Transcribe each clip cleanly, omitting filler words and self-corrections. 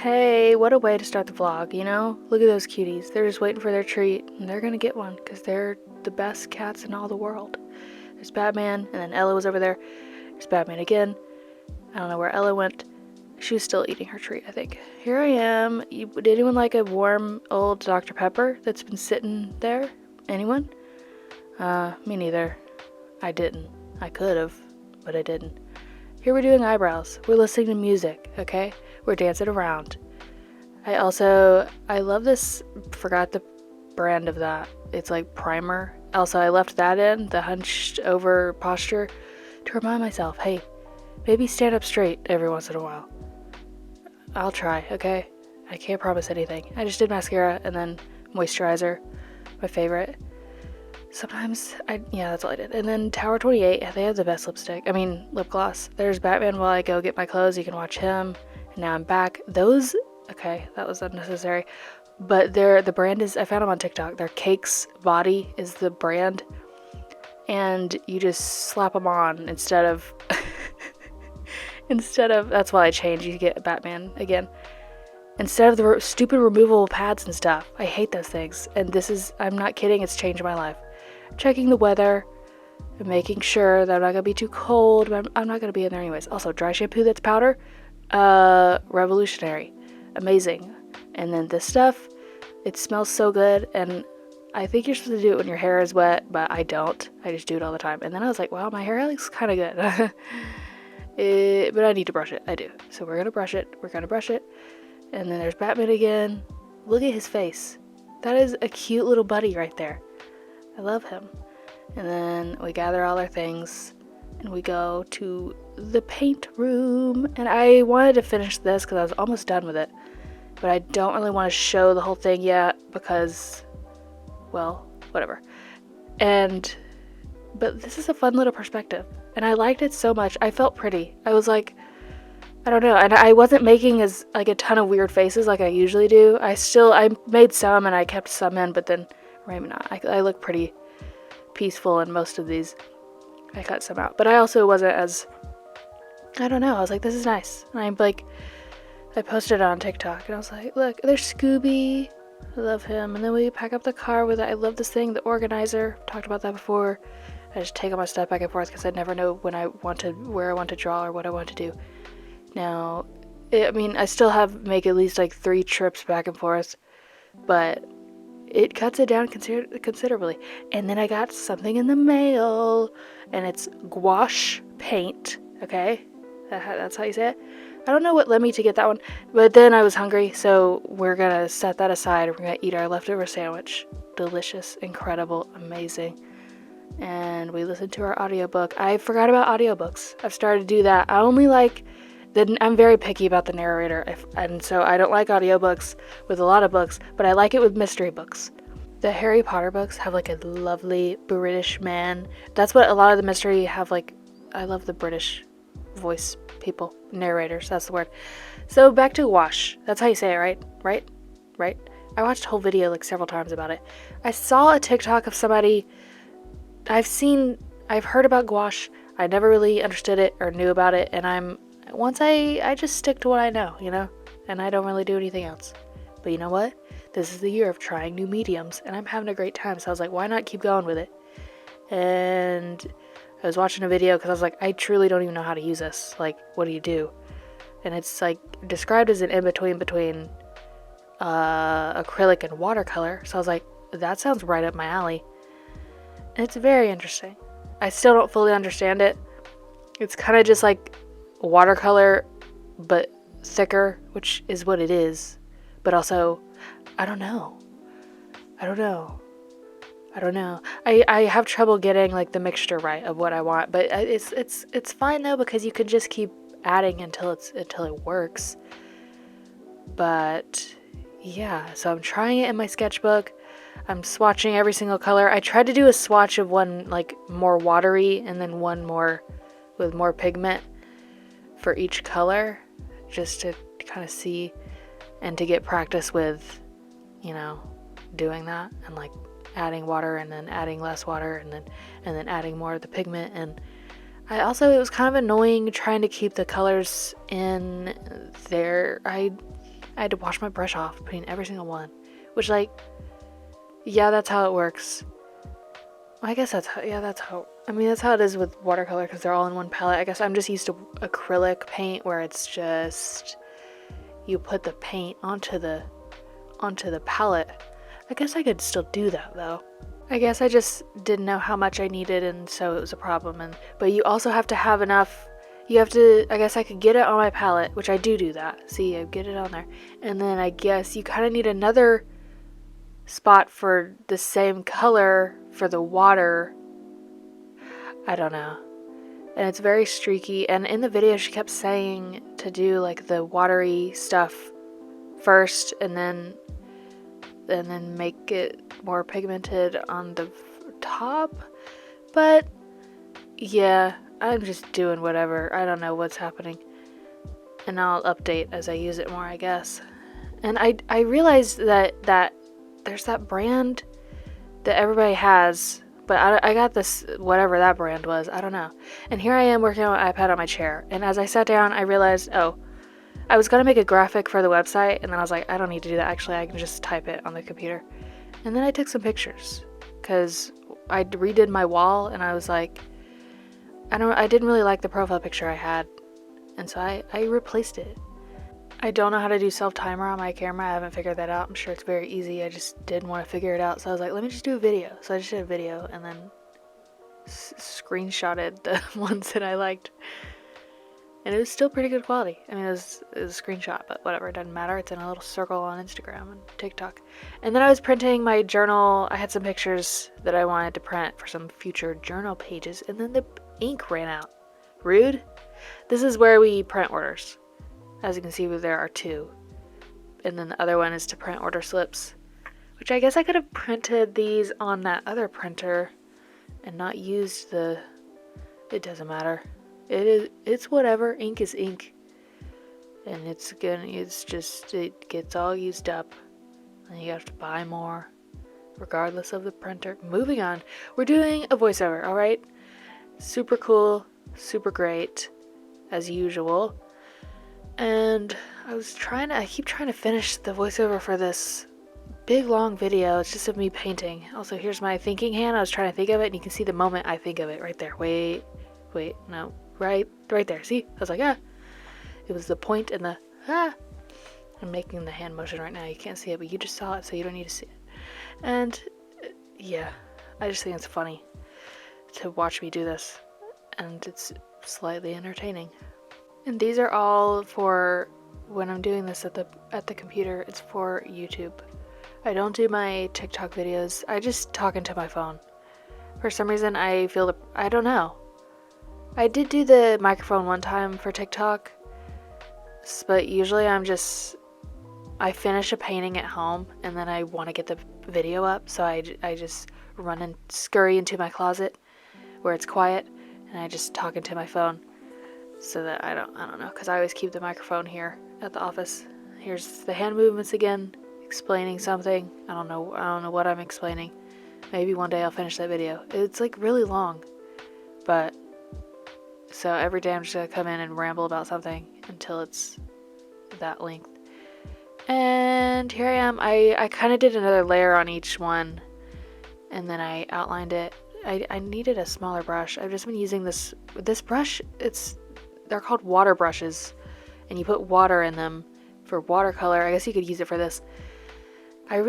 Hey, what a way to start the vlog, you know? Look at those cuties. They're just waiting for their treat, and they're gonna get one, because they're the best cats in all the world. There's Batman, and then Ella was over there. There's Batman again. I don't know where Ella went. She was still eating her treat, I think. Here I am. Would anyone like a warm, old Dr. Pepper that's been sitting there? Anyone? Me neither. I didn't. I could've, but I didn't. Here we're doing eyebrows. We're listening to music, okay? We're dancing around. I love this, forgot the brand of that. It's like primer. Also, I left that in, the hunched over posture, to remind myself, hey, maybe stand up straight every once in a while. I'll try, okay? I can't promise anything. I just did mascara and then moisturizer, my favorite. Sometimes, that's all I did. And then Tower 28, they have the best lip gloss. There's Batman while I go get my clothes. You can watch him. And now I'm back. Okay, that was unnecessary. But the brand is, I found them on TikTok. Their Cakes Body is the brand. And you just slap them on instead of, that's why I changed. You get Batman again. Instead of the stupid removable pads and stuff. I hate those things. And I'm not kidding, it's changed my life. Checking the weather and making sure that I'm not going to be too cold, but I'm not going to be in there anyways. Also, dry shampoo that's powder, revolutionary, amazing. And then this stuff, it smells so good, and I think you're supposed to do it when your hair is wet, but I don't. I just do it all the time. And then I was like, wow, my hair looks kind of good. But I need to brush it. I do. So we're going to brush it. And then there's Batman again. Look at his face. That is a cute little buddy right there. I love him. And then we gather all our things and we go to the paint room. And I wanted to finish this because I was almost done with it. But I don't really want to show the whole thing yet because, well, whatever. But this is a fun little perspective. And I liked it so much. I felt pretty. I was like, I don't know. And I wasn't making a ton of weird faces like I usually do. I made some and I kept some in, but then maybe not. I look pretty peaceful in most of these. I cut some out. But I also wasn't as, I don't know. I was like, this is nice. And I posted it on TikTok. And I was like, look, there's Scooby. I love him. And then we pack up the car with it. I love this thing, the organizer. Talked about that before. I just take all my stuff back and forth because I never know where I want to draw or what I want to do. Now, I still make at least 3 trips back and forth. But it cuts it down considerably. And then I got something in the mail, and it's gouache paint, okay? That's how you say it. I don't know what led me to get that one, but then I was hungry, so we're gonna set that aside, and we're gonna eat our leftover sandwich. Delicious, incredible, amazing. And we listened to our audiobook. I forgot about audiobooks. I've started to do that. I'm very picky about the narrator, and so I don't like audiobooks with a lot of books, but I like it with mystery books. The Harry Potter books have a lovely British man. That's what a lot of the mystery have, I love the British voice people, narrators, that's the word. So back to gouache. That's how you say it, right? Right? I watched a whole video several times about it. I saw a TikTok of somebody, I've heard about gouache. I never really understood it or knew about it, and I just stick to what I know, and I don't really do anything else. But you know what? This is the year of trying new mediums, and I'm having a great time, so I was like, why not keep going with it? And I was watching a video because I was like, I truly don't even know how to use this. What do you do? And it's described as an in-between between acrylic and watercolor, so I was like, that sounds right up my alley. And it's very interesting. I still don't fully understand it. It's kind of just watercolor but thicker, which is what it is, but also I don't know. I have trouble getting the mixture right of what I want, but it's fine though, because you can just keep adding until it works. But yeah, so I'm trying it in my sketchbook. I'm swatching every single color. I tried to do a swatch of one more watery and then one more with more pigment for each color, just to kind of see and to get practice with, doing that and adding water and then adding less water and then adding more of the pigment. And it was kind of annoying trying to keep the colors in there. I had to wash my brush off between every single one, which, like, yeah, that's how it works. I guess that's how it is with watercolor, because they're all in one palette. I guess I'm just used to acrylic paint, where it's just you put the paint onto the palette. I guess I could still do that though. I guess I just didn't know how much I needed, and so it was a problem. But you also have to have enough. I guess I could get it on my palette, which I do that. See, I get it on there. And then I guess you kind of need another spot for the same color for the water. I don't know. And it's very streaky. And in the video, she kept saying to do like the watery stuff first, and then make it more pigmented on the top. But yeah, I'm just doing whatever. I don't know what's happening, and I'll update as I use it more, I guess. And I realized that there's that brand that everybody has, but I got this, whatever that brand was, I don't know. And here I am working on my iPad on my chair, and as I sat down, I realized, oh, I was gonna make a graphic for the website, and then I was like, I don't need to do that, actually, I can just type it on the computer. And then I took some pictures, because I redid my wall, and I was like, I didn't really like the profile picture I had, and so I replaced it. I don't know how to do self-timer on my camera. I haven't figured that out. I'm sure it's very easy. I just didn't want to figure it out, so I was like, let me just do a video. So I just did a video, and then screenshotted the ones that I liked. And it was still pretty good quality. I mean, it was a screenshot, but whatever, it doesn't matter. It's in a little circle on Instagram and TikTok. And then I was printing my journal. I had some pictures that I wanted to print for some future journal pages, and then the ink ran out. Rude. This is where we print orders. As you can see, there are 2. And then the other one is to print order slips, which I guess I could have printed these on that other printer and not used it doesn't matter. It's whatever. Ink is ink. And it gets all used up. And you have to buy more, regardless of the printer. Moving on. We're doing a voiceover, alright? Super cool, super great, as usual. And I keep trying to finish the voiceover for this big long video. It's just of me painting. Also, here's my thinking hand. I was trying to think of it, and you can see the moment I think of it right there. Wait, no, right there. See? I was like, ah. It was the point and the ah. I'm making the hand motion right now. You can't see it, but you just saw it, so you don't need to see it. And yeah, I just think it's funny to watch me do this, and it's slightly entertaining. And these are all for when I'm doing this at the computer. It's for YouTube. I don't do my TikTok videos. I just talk into my phone. For some reason, I don't know. I did do the microphone one time for TikTok, but usually I finish a painting at home, and then I want to get the video up, so I just run and scurry into my closet where it's quiet, and I just talk into my phone. So that I don't know, because I always keep the microphone here at the office. Here's the hand movements again, explaining something. I don't know what I'm explaining. Maybe one day I'll finish that video. It's like really long, but so every day I'm just gonna come in and ramble about something until it's that length. And here I am. I kind of did another layer on each one, and then I outlined it. I needed a smaller brush. I've just been using this brush. They're called water brushes, and you put water in them for watercolor. I guess you could use it for this. I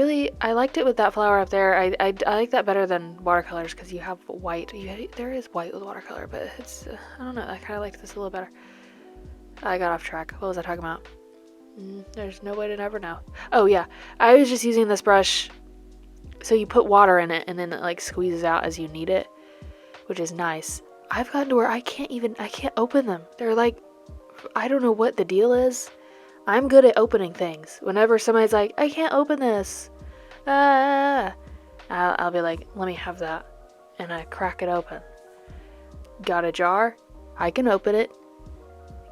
liked it with that flower up there. I like that better than watercolors, because you have white. There is white with watercolor, but it's, I don't know, I kind of like this a little better. I got off track. What was I talking about? There's no way to never know. Oh yeah, I was just using this brush. So you put water in it, and then it like squeezes out as you need it, which is nice. I've gotten to where I can't open them. They're like, I don't know what the deal is. I'm good at opening things. Whenever somebody's like, I can't open this, I'll be like, let me have that. And I crack it open. Got a jar? I can open it.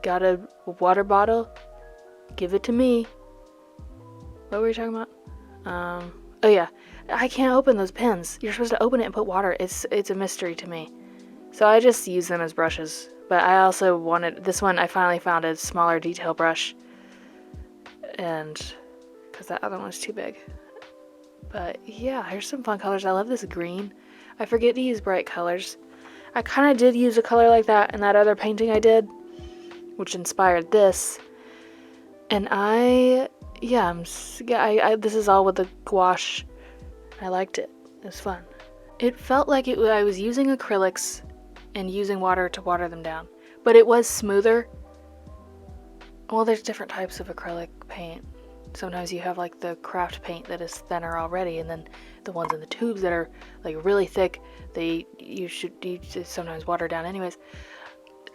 Got a water bottle? Give it to me. What were we talking about? Oh yeah. I can't open those pens. You're supposed to open it and put water. It's a mystery to me. So I just use them as brushes. But I also wanted, this one I finally found a smaller detail brush. and because that other one was too big. But yeah, here's some fun colors. I love this green. I forget to use bright colors. I kind of did use a color like that in that other painting I did, which inspired this. And this is all with the gouache. I liked it. It was fun. It felt like I was using acrylics and using water to water them down, but it was smoother. Well, there's different types of acrylic paint. Sometimes you have like the craft paint that is thinner already, and then the ones in the tubes that are like really thick, you should sometimes water down anyways.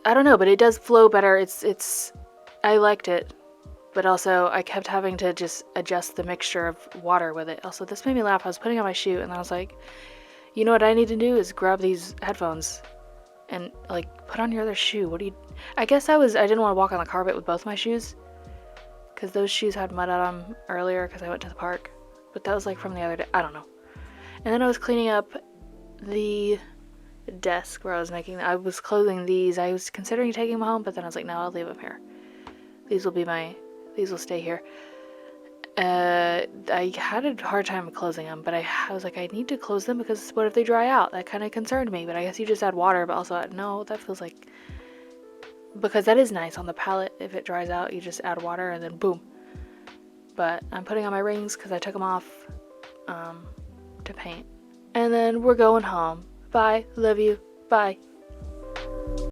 I don't know, but it does flow better. I liked it, but also I kept having to just adjust the mixture of water with it. Also, this made me laugh. I was putting on my shoe and I was like, you know what I need to do is grab these headphones and like put on your other shoe. I guess I didn't want to walk on the carpet with both my shoes, because those shoes had mud on them earlier because I went to the park. But that was like from the other day. I don't know. And then I was cleaning up the desk where I was closing these. I was considering taking them home, but then I was like, no, I'll leave them here. These will stay here. I had a hard time closing them, but I was like, I need to close them because what if they dry out? That kind of concerned me, but I guess you just add water, but also no, that feels like, because that is nice on the palette. If it dries out, you just add water and then boom. But I'm putting on my rings because I took them off to paint. And then we're going home. Bye. Love you. Bye.